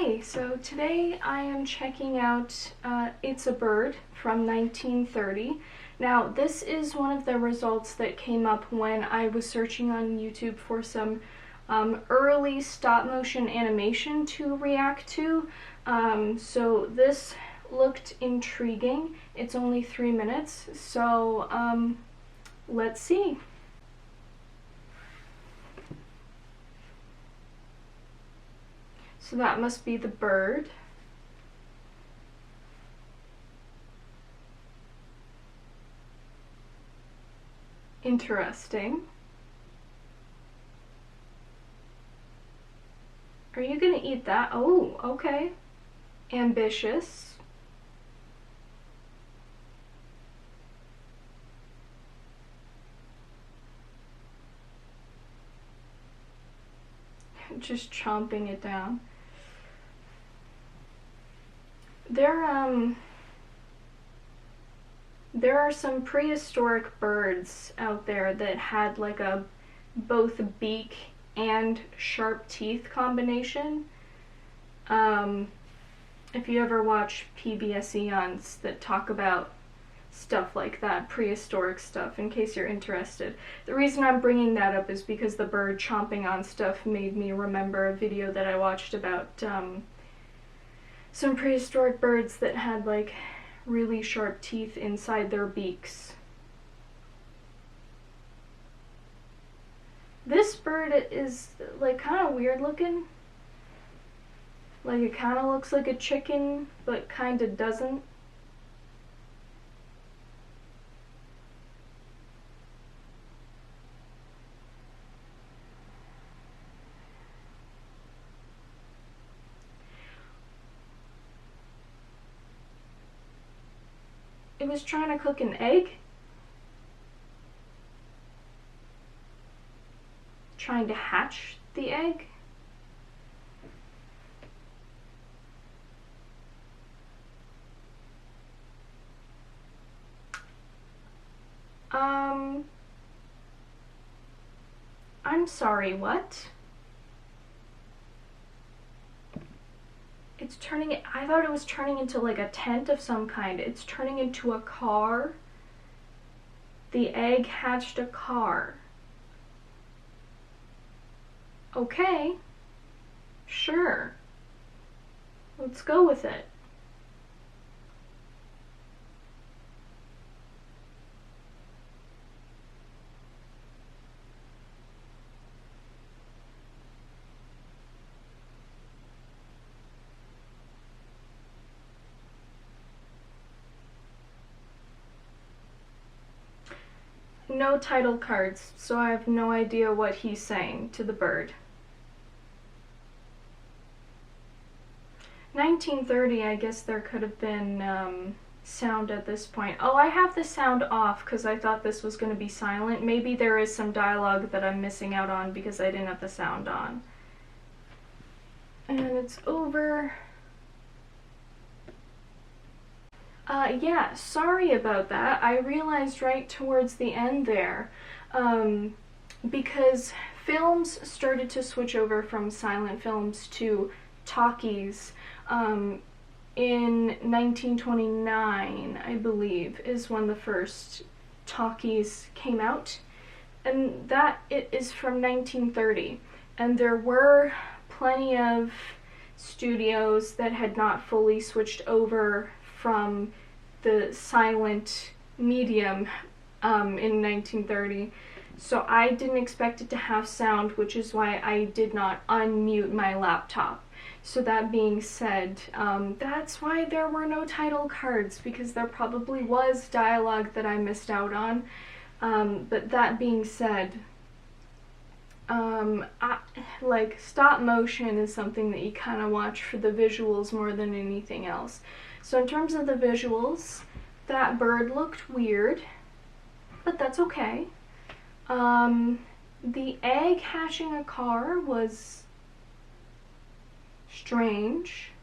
Hey, so today I am checking out It's a Bird from 1930. Now, this is one of the results that came up when I was searching on YouTube for some early stop motion animation to react to. So this looked intriguing. It's only 3 minutes, so let's see. So that must be the bird. Interesting. Are you gonna eat that? Oh, okay. Ambitious. Just chomping it down. There are some prehistoric birds out there that had like a both beak and sharp teeth combination. If you ever watch PBS Eons that talk about stuff like that, prehistoric stuff, in case you're interested. The reason I'm bringing that up is because the bird chomping on stuff made me remember a video that I watched about some prehistoric birds that had like really sharp teeth inside their beaks. This bird is like kind of weird looking. Like it kind of looks like a chicken, but kind of doesn't. It was trying to cook an egg. Trying to hatch the egg. I'm sorry, what? It's turning, I thought it was turning into like a tent of some kind. It's turning into a car. The egg hatched a car. Okay. Sure. Let's go with it. No title cards, so I have no idea what he's saying to the bird. 1930, I guess there could have been sound at this point. Oh, I have the sound off because I thought this was going to be silent. Maybe there is some dialogue that I'm missing out on because I didn't have the sound on. And it's over. Yeah, sorry about that. I realized right towards the end there, because films started to switch over from silent films to talkies in 1929, I believe, is when the first talkies came out. And that it is from 1930. And there were plenty of studios that had not fully switched over from the silent medium in 1930. So I didn't expect it to have sound, which is why I did not unmute my laptop. So that being said, that's why there were no title cards, because there probably was dialogue that I missed out on. But that being said, like stop motion is something that you kind of watch for the visuals more than anything else. So in terms of the visuals, that bird looked weird, but that's okay. The egg hatching a car was strange,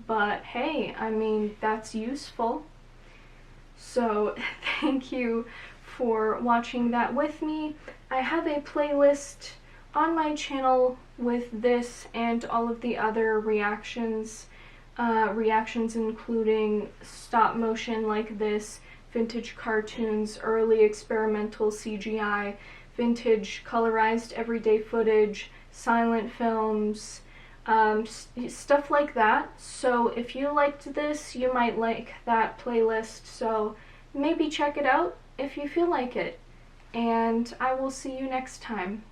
but hey, I mean, that's useful. So thank you for watching that with me. I have a playlist on my channel with this and all of the other reactions including stop motion like this, vintage cartoons, early experimental CGI, vintage colorized everyday footage, silent films, stuff like that. So if you liked this, you might like that playlist, so maybe check it out if you feel like it. And I will see you next time.